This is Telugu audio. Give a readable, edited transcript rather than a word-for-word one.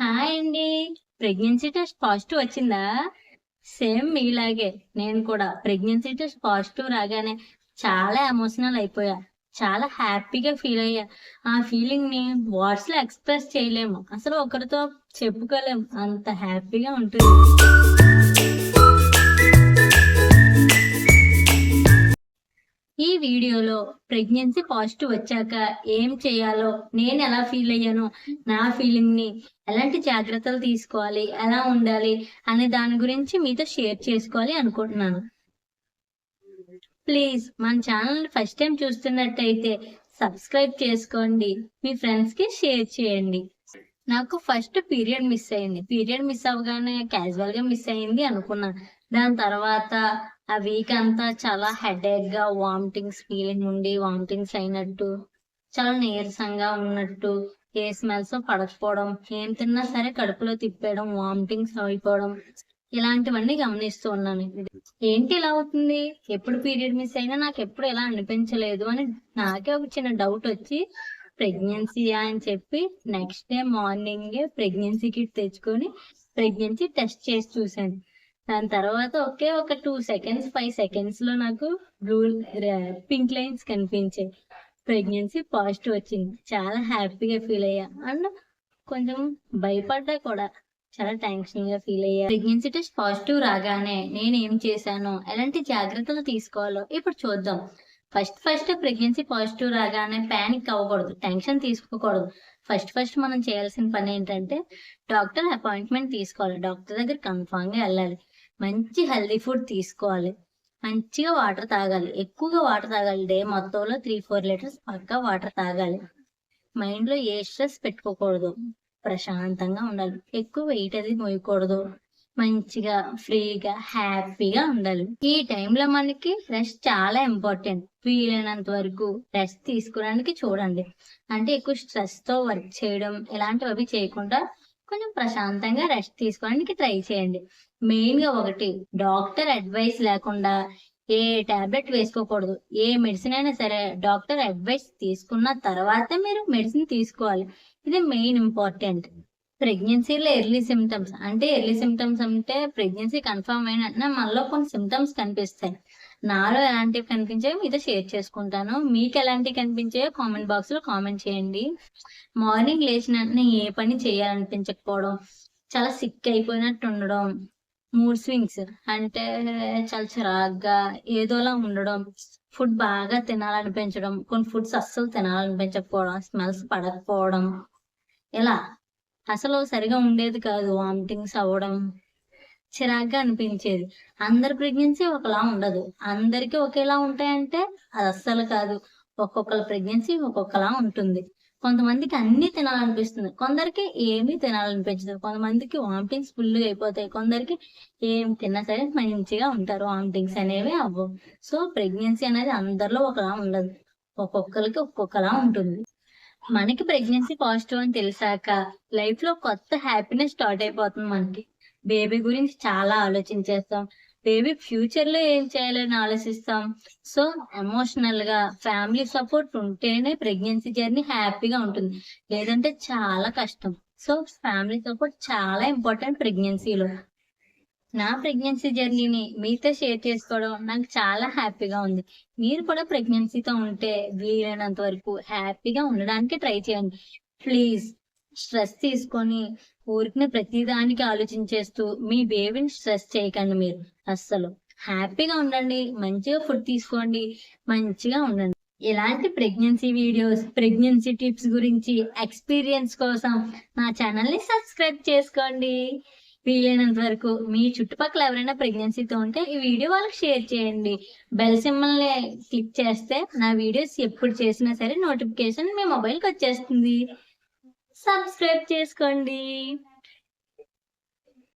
హాయ్ అండి. ప్రెగ్నెన్సీ టెస్ట్ పాజిటివ్ వచ్చిందా? సేమ్ మీలాగే నేను కూడా ప్రెగ్నెన్సీ టెస్ట్ పాజిటివ్ రాగానే చాలా ఎమోషనల్ అయిపోయా. చాలా హ్యాపీగా ఫీల్ అయ్యా. ఆ ఫీలింగ్ ని వర్డ్స్ లో ఎక్స్ప్రెస్ చేయలేము. అసలు ఒకరితో చెప్పుకోలేము. అంత హ్యాపీగా ఉంటుంది. ఈ వీడియోలో ప్రెగ్నెన్సీ పాజిటివ్ వచ్చాక ఏం చేయాలో, నేను ఎలా ఫీల్ అయ్యానో, నా ఫీలింగ్ ని ఎలాంటి జాగ్రత్తలు తీసుకోవాలి, ఎలా ఉండాలి అనే దాని గురించి మీతో షేర్ చేసుకోవాలి అనుకుంటున్నాను. ప్లీజ్ మన ఛానల్ ఫస్ట్ టైం చూస్తున్నట్టయితే సబ్స్క్రైబ్ చేసుకోండి, మీ ఫ్రెండ్స్ కి షేర్ చేయండి. నాకు ఫస్ట్ పీరియడ్ మిస్ అయింది. పీరియడ్ మిస్ అవ్వగానే క్యాజువల్ గా మిస్ అయింది అనుకున్నాను. దాని తర్వాత ఆ వీక్ అంతా చాలా హెడేక్ గా, వామిటింగ్స్ ఫీలింగ్ ఉండి, వామిటింగ్స్ అయినట్టు, చాలా నీరసంగా ఉన్నట్టు, ఏ స్మెల్స్ పడకపోవడం, ఏం తిన్నా సరే కడుపులో తిప్పేయడం, వామిటింగ్స్ అయిపోవడం, ఇలాంటివన్నీ గమనిస్తూ ఉన్నాను. ఏంటి ఇలా అవుతుంది, ఎప్పుడు పీరియడ్ మిస్ అయినా నాకు ఎప్పుడు ఇలా అనిపించలేదు అని నాకే ఒక చిన్న డౌట్ వచ్చి ప్రెగ్నెన్సీయా అని చెప్పి next day morning pregnancy kit తెచ్చుకొని ప్రెగ్నెన్సీ టెస్ట్ చేసి చూశాను. దాని తర్వాత ఒకే ఒక 2 సెకండ్స్ 5 సెకండ్స్ లో నాకు బ్లూ పింక్ లైన్స్ కనిపించాయి. ప్రెగ్నెన్సీ పాజిటివ్ వచ్చింది. చాలా హ్యాపీగా ఫీల్ అయ్యా అండ్ కొంచెం భయపడ్డా కూడా. చాలా టెన్షన్ గా ఫీల్ అయ్యా. ప్రెగ్నెన్సీ టెస్ట్ పాజిటివ్ రాగానే నేను ఏం చేశానో, ఎలాంటి జాగ్రత్తలు తీసుకోవాలో ఇప్పుడు చూద్దాం. ఫస్ట్ ప్రెగ్నెన్సీ పాజిటివ్ రాగానే పానిక్ అవ్వకూడదు, టెన్షన్ తీసుకోకూడదు. ఫస్ట్ మనం చేయాల్సిన పని ఏంటంటే డాక్టర్ అపాయింట్మెంట్ తీసుకోవాలి. డాక్టర్ దగ్గర కన్ఫామ్ గా వెళ్ళాలి. మంచి హెల్దీ ఫుడ్ తీసుకోవాలి. మంచిగా వాటర్ తాగాలి. ఎక్కువగా వాటర్ తాగాలి. డే మొత్తంలో 3-4 లీటర్స్ పక్కా వాటర్ తాగాలి. మైండ్ లో ఏ స్ట్రెస్ పెట్టుకోకూడదు. ప్రశాంతంగా ఉండాలి. ఎక్కువ వెయిట్ అది మోయకూడదు. మంచిగా ఫ్రీగా హ్యాపీగా ఉండాలి. ఈ టైంలో మనకి రెస్ట్ చాలా ఇంపార్టెంట్. వీలైనంత వరకు రెస్ట్ తీసుకోవడానికి చూడండి. అంటే ఎక్కువ స్ట్రెస్ తో వర్క్ చేయడం ఇలాంటివి చేయకుండా కొంచెం ప్రశాంతంగా రెస్ట్ తీసుకోవడానికి ట్రై చేయండి. మెయిన్ గా ఒకటి, డాక్టర్ అడ్వైస్ లేకుండా ఏ టాబ్లెట్ వేసుకోకూడదు. ఏ మెడిసిన్ అయినా సరే డాక్టర్ అడ్వైస్ తీసుకున్న తర్వాత మీరు మెడిసిన్ తీసుకోవాలి. ఇది మెయిన్ ఇంపార్టెంట్. ప్రెగ్నెన్సీలో ఎర్లీ సిమ్టమ్స్ అంటే ప్రెగ్నెన్సీ కన్ఫర్మ్ అయిన మనలో కొన్ని సిమ్టమ్స్ కనిపిస్తాయి. నాలో ఎలాంటివి కనిపించాయో మీతో షేర్ చేసుకుంటాను. మీకు ఎలాంటివి కనిపించాయో కామెంట్ బాక్స్ లో కామెంట్ చేయండి. మార్నింగ్ లేచిన వెంటనే ఏ పని చేయాలనిపించకపోవడం, చాలా సిక్ అయిపోయినట్టు ఉండడం, మూడ్ స్వింగ్స్ అంటే చాలా చిరాగ్గా ఏదోలా ఉండడం, ఫుడ్ బాగా తినాలనిపించడం, కొన్ని ఫుడ్స్ అస్సలు తినాలనిపించకపోవడం, స్మెల్స్ పడకపోవడం, ఇలా అసలు సరిగా ఉండేది కాదు. వామిటింగ్స్ అవ్వడం, చిరాగ్గా అనిపించేది. అందరి ప్రెగ్నెన్సీ ఒకలా ఉండదు. అందరికీ ఒకేలా ఉంటాయంటే అది అస్సలు కాదు. ఒక్కొక్కరి ప్రెగ్నెన్సీ ఒక్కొక్కలా ఉంటుంది. కొంతమందికి అన్ని తినాలనిపిస్తుంది, కొందరికి ఏమీ తినాలనిపించదు. కొంతమందికి వామిటింగ్స్ ఫుల్గా అయిపోతాయి, కొందరికి ఏం తిన్నా సరే మంచిగా ఉంటారు, వామిటింగ్స్ అనేవి అవ్వవు. సో ప్రెగ్నెన్సీ అనేది అందరిలో ఒకలా ఉండదు. ఒక్కొక్కరికి ఒక్కొక్కలా ఉంటుంది. మనకి ప్రెగ్నెన్సీ పాజిటివ్ అని తెలిసాక లైఫ్ లో కొత్త హ్యాపీనెస్ స్టార్ట్ అయిపోతుంది. మనకి బేబీ గురించి చాలా ఆలోచించేస్తాం. బేబీ ఫ్యూచర్ లో ఏం చేయాలని ఆలోచిస్తాం. సో ఎమోషనల్ గా ఫ్యామిలీ సపోర్ట్ ఉంటేనే ప్రెగ్నెన్సీ జర్నీ హ్యాపీగా ఉంటుంది, లేదంటే చాలా కష్టం. సో ఫ్యామిలీ సపోర్ట్ చాలా ఇంపార్టెంట్ ప్రెగ్నెన్సీలో. నా ప్రెగ్నెన్సీ జర్నీని మీతో షేర్ చేసుకోవడం నాకు చాలా హ్యాపీగా ఉంది. మీరు కూడా ప్రెగ్నెన్సీతో ఉంటే వీలైనంత వరకు హ్యాపీగా ఉండడానికి ట్రై చేయండి. ప్లీజ్ స్ట్రెస్ తీసుకొని ఊరికి ప్రతిదానికి ఆలోచించేస్తూ మీ బేబీని స్ట్రెస్ చేయకండి. మీరు అస్సలు హ్యాపీగా ఉండండి. మంచిగా ఫుడ్ తీసుకోండి, మంచిగా ఉండండి. ఇలాంటి ప్రెగ్నెన్సీ వీడియోస్, ప్రెగ్నెన్సీ టిప్స్ గురించి ఎక్స్పీరియన్స్ కోసం నా ఛానల్ ని సబ్స్క్రైబ్ చేసుకోండి. వీలైనంత వరకు మీ చుట్టుపక్కల ఎవరైనా ప్రెగ్నెన్సీతో ఉంటే ఈ వీడియో వాళ్ళకి షేర్ చేయండి. బెల్ సింబల్ ని క్లిక్ చేస్తే నా వీడియోస్ ఎప్పుడు చేసినా సరే నోటిఫికేషన్ మీ మొబైల్కి వచ్చేస్తుంది. సబ్స్క్రైబ్ చేసుకోండి.